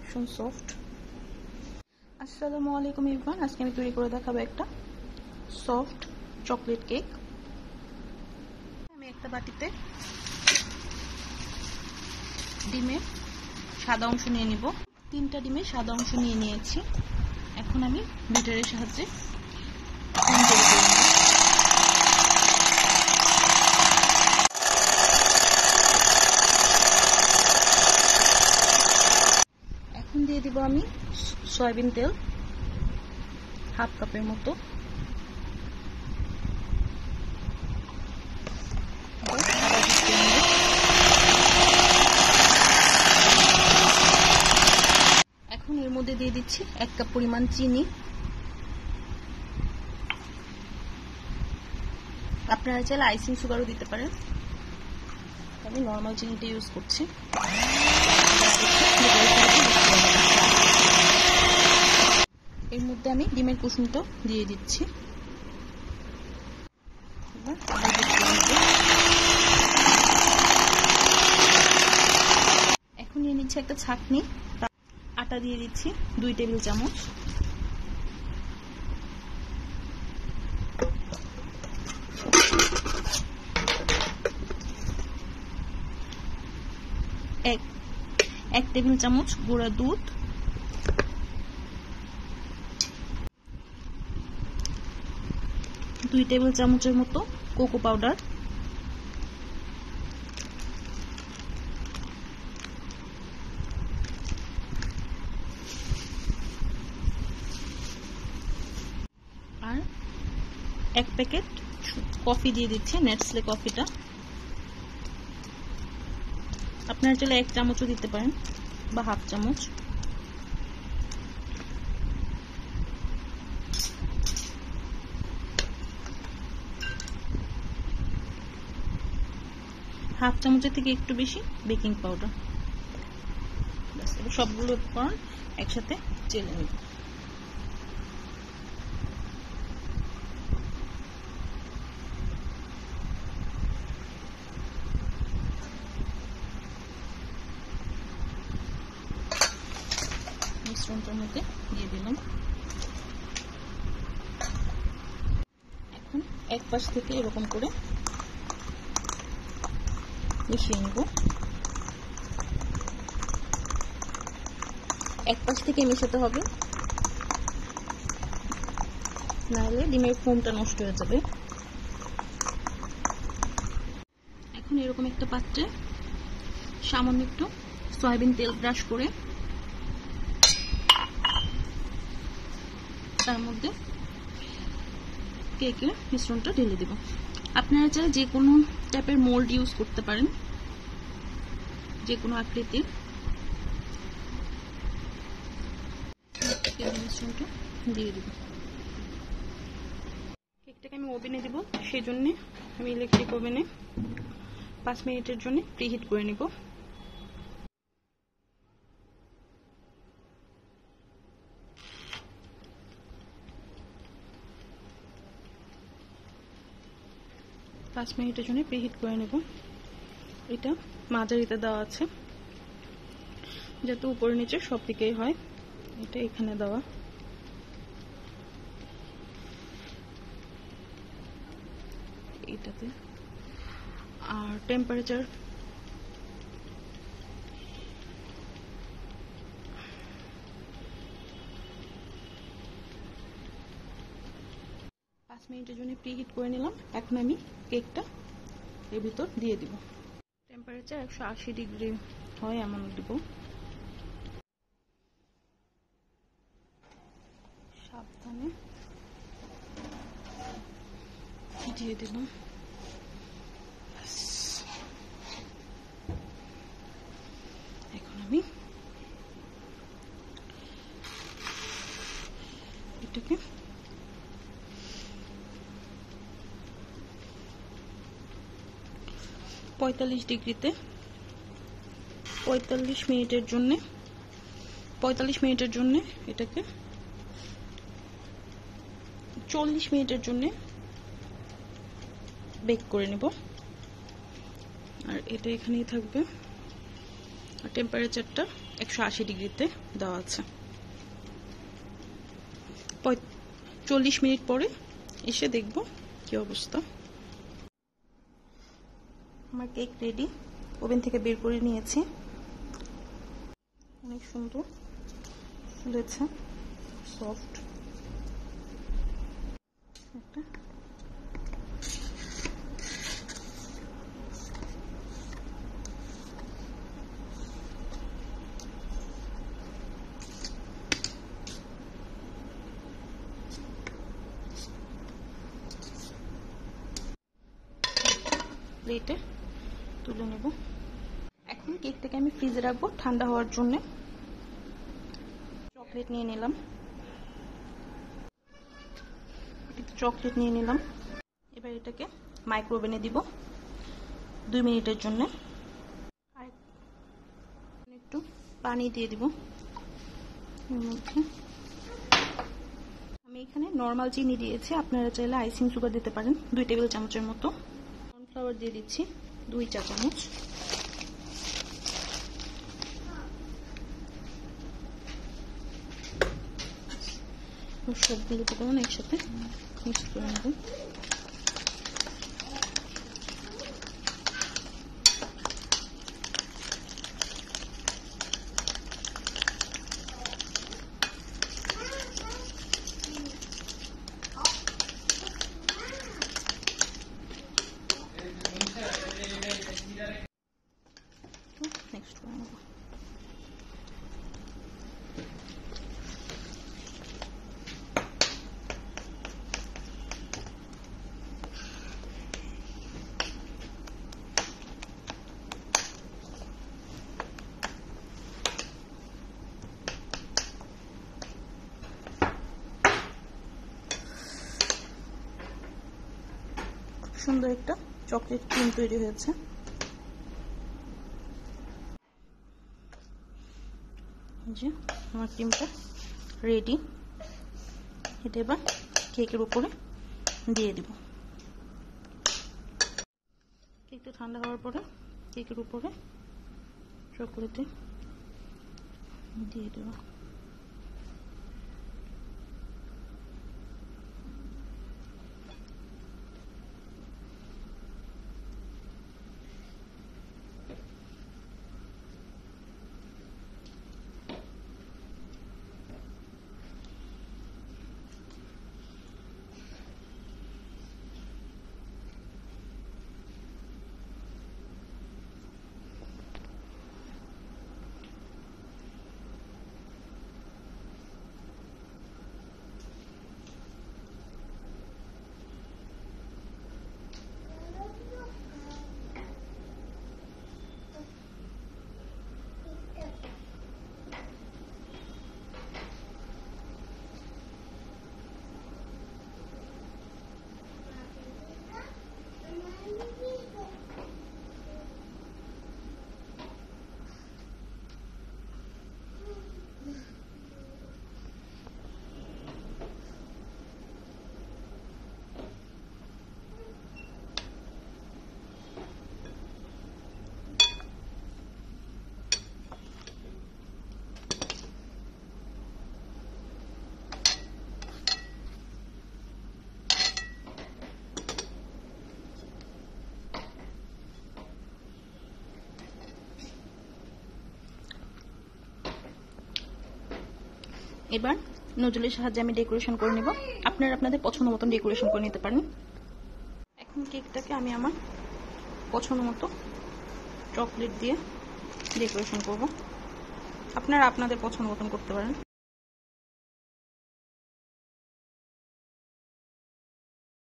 ভীষণ সফট। আসসালামু আলাইকুম এভরিওয়ান, আজকে আমি তৈরি করে দেখাবো একটা সফট চকলেট কেক। আমি একটা বাটিতে ডিমের সাদা অংশ নিয়ে নিব। 3টা ডিমের সাদা অংশ নিয়ে নিয়েছি। এখন আমি বিটারের সাহায্যে এখন দিয়ে দিব আমি সয়াবিন তেল হাফ কাপের মতো। এখন এর মধ্যে দিয়ে দিচ্ছি 1 কাপ পরিমাণ চিনি। আপনারা চাইলে আইসিং সুগারও দিতে পারেন, আমি নর্মাল চিনিটা ইউজ করছি। এর মধ্যে আমি ডিমের কুসুমটা দিয়ে দিচ্ছি। এখন নিয়ে নিচ্ছি একটা ছাঁকনি, আটা দিয়ে দিচ্ছি 2 টেবিল চামচ। এক টেবিল চামচ গুঁড়া দুধ, 2 টেবিল চামচের মতো কোকো পাউডার, আর 1 প্যাকেট কফি দিয়ে দিচ্ছি, নেসলে কফিটা। আপনারা চাইলে 1 চামচও দিতে পারেন বা হাফ চামচ। হাফ চামচের থেকে একটু বেশি বেকিং পাউডার। সবগুলো উপকরণ একসাথে চেলে নিব। মিশ্রণটার মধ্যে দিয়ে দিলাম। এখন এক পাশ থেকে এরকম করে মিশিয়ে নেব। এক পাশ থেকে মেশাতে হবে, নাহলে ডিমের ফোমটা নষ্ট হয়ে যাবে। এখন এরকম একটা পাত্রে সামান্য একটু সয়াবিন তেল ব্রাশ করে তার মধ্যে কেকের মিশ্রণটা ঢেলে দেব। আপনারা চাইলে যে কোনো টাইপের মোল্ড ইউজ করতে পারেন, যে কোনো আকৃতির। মিশ্রণটা দিয়ে দেব। কেকটাকে আমি ওভেনে দেব, সেই জন্য আমি ইলেকট্রিক ওভেনে 5 মিনিটের জন্য প্রিহিট করে নেব। পাঁচ মিনিটের জন্য প্রিহিট করে নেব। এটা মাঝারিতে দেওয়া আছে, যাতে উপরে নিচে সব দিকেই হয়। এটা এখানে দেওয়া। এটাতে আর টেম্পারেচার 5 মিনিটের জন্য প্রিহিট করে নিলাম। এখন আমি কেকটা এর ভিতর দিয়ে দিব। টেম্পারেচার 180 ডিগ্রি হয় এমন দিব। সাবধানে দিয়ে দিলাম। এখন আমি এটাকে 45 ডিগ্রিতে 45 মিনিটের জন্য এটাকে 40 মিনিটের জন্য বেক করে নেব। আর এটা এখানেই থাকবে। আর টেম্পারেচারটা 180 ডিগ্রিতে দেওয়া আছে। 40 মিনিট পরে এসে দেখব কি অবস্থা। আমার কেক রেডি, ওভেন থেকে বের করে নিয়েছি। অনেক সুন্দর ফুলেছে, সফট। একটা প্লেটে তুলে নেব। এখন কেকটাকে আমি ফ্রিজে রাখবো ঠান্ডা হওয়ার জন্য। চকলেট নিয়ে নিলাম, এবার এটাকে মাইক্রোওভেনে দিব 2 মিনিটের জন্য। আর একটু পানি দিয়ে দিব এর মধ্যে। আমি এখানে নর্মাল চিনি দিয়েছি, আপনারা চাইলে আইসিং সুগার দিতে পারেন। 2 টেবিল চামচের মতো। কর্নফ্লাওয়ার দিয়ে দিচ্ছি 2 চা চামচ। সবগুলো উপকরণ একসাথে মিক্স করে নেব। নেক্সট করে নেব। সুন্দর একটা চকলেট ক্রিম তৈরি হয়েছে। যে আমার ক্রিমটা রেডি, এটা এবার কেকের উপরে দিয়ে দিব। কেকটা ঠান্ডা হওয়ার পরে কেকের উপরে চকলেটে দিয়ে দেব। এবার নজলের সাহায্যে আমি ডেকোরেশন করে নেব। আপনারা আপনাদের পছন্দ মতন ডেকোরেশন করে নিতে পারেন। এখন কেকটাকে আমি আমার পছন্দ মতো চকলেট দিয়ে ডেকোরেশন করব। আপনারা আপনাদের পছন্দ মতন করতে পারেন।